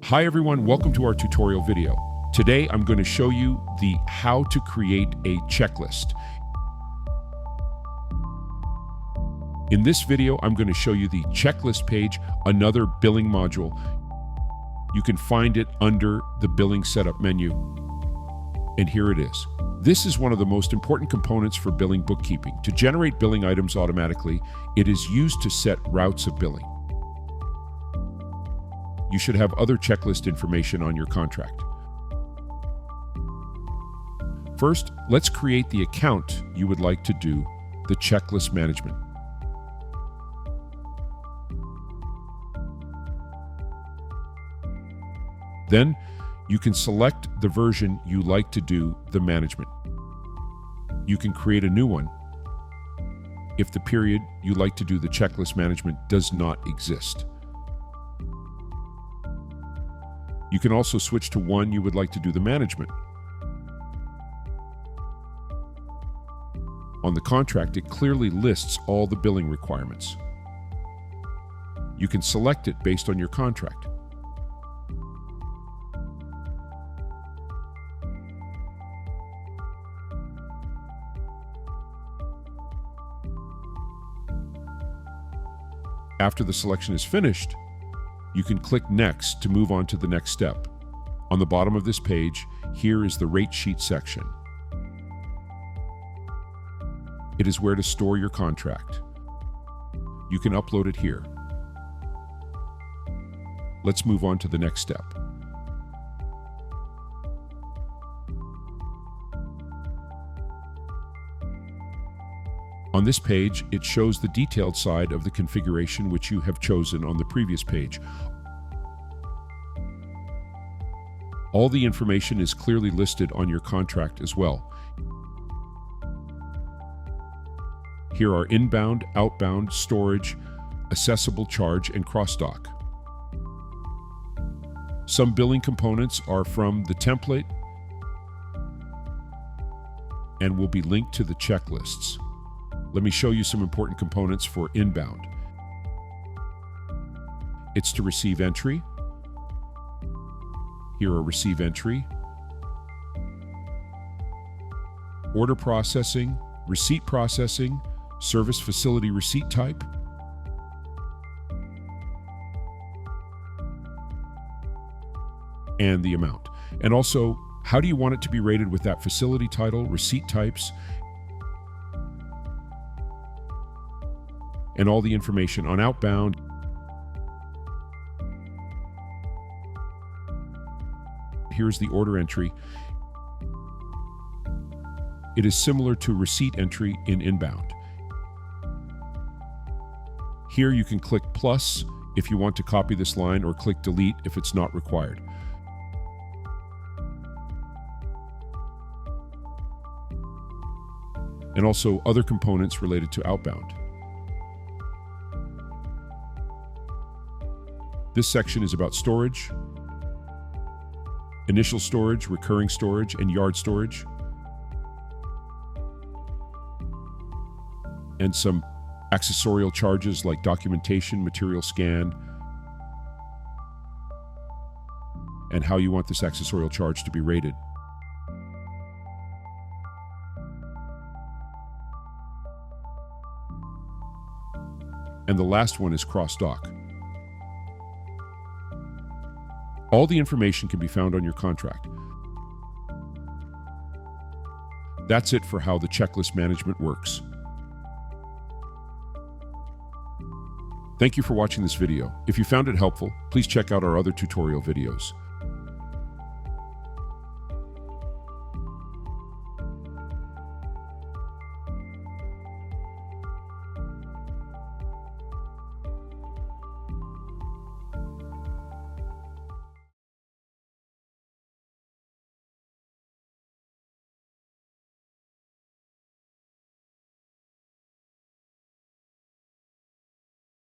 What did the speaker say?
Hi everyone, welcome to our tutorial video. Today I'm going to show you the how to create a checklist. In this video, I'm going to show you the checklist page, another billing module. You can find it under the billing setup menu. And here it is. This is one of the most important components for billing bookkeeping. To generate billing items automatically, it is used to set routes of billing. You should have other checklist information on your contract. First, let's create the account you would like to do the checklist management. Then, you can select the version you like to do the management. You can create a new one if the period you like to do the checklist management does not exist. You can also switch to one you would like to do the management. On the contract, it clearly lists all the billing requirements. You can select it based on your contract. After the selection is finished, you can click Next to move on to the next step. On the bottom of this page, here is the rate sheet section. It is where to store your contract. You can upload it here. Let's move on to the next step. On this page, it shows the detailed side of the configuration which you have chosen on the previous page. All the information is clearly listed on your contract as well. Here are inbound, outbound, storage, accessible charge, and cross-dock. Some billing components are from the template and will be linked to the checklists. Let me show you some important components for inbound. It's to receive entry. Here are receive entry, order processing, receipt processing, service facility receipt type, and the amount. And also, how do you want it to be rated with that facility title, receipt types, and all the information on outbound. Here's the order entry. It is similar to receipt entry in inbound. Here you can click plus if you want to copy this line or click delete if it's not required. And also other components related to outbound. This section is about storage, initial storage, recurring storage, and yard storage, and some accessorial charges like documentation, material scan, and how you want this accessorial charge to be rated. And the last one is cross-dock. All the information can be found on your contract. That's it for how the checklist management works. Thank you for watching this video. If you found it helpful, please check out our other tutorial videos.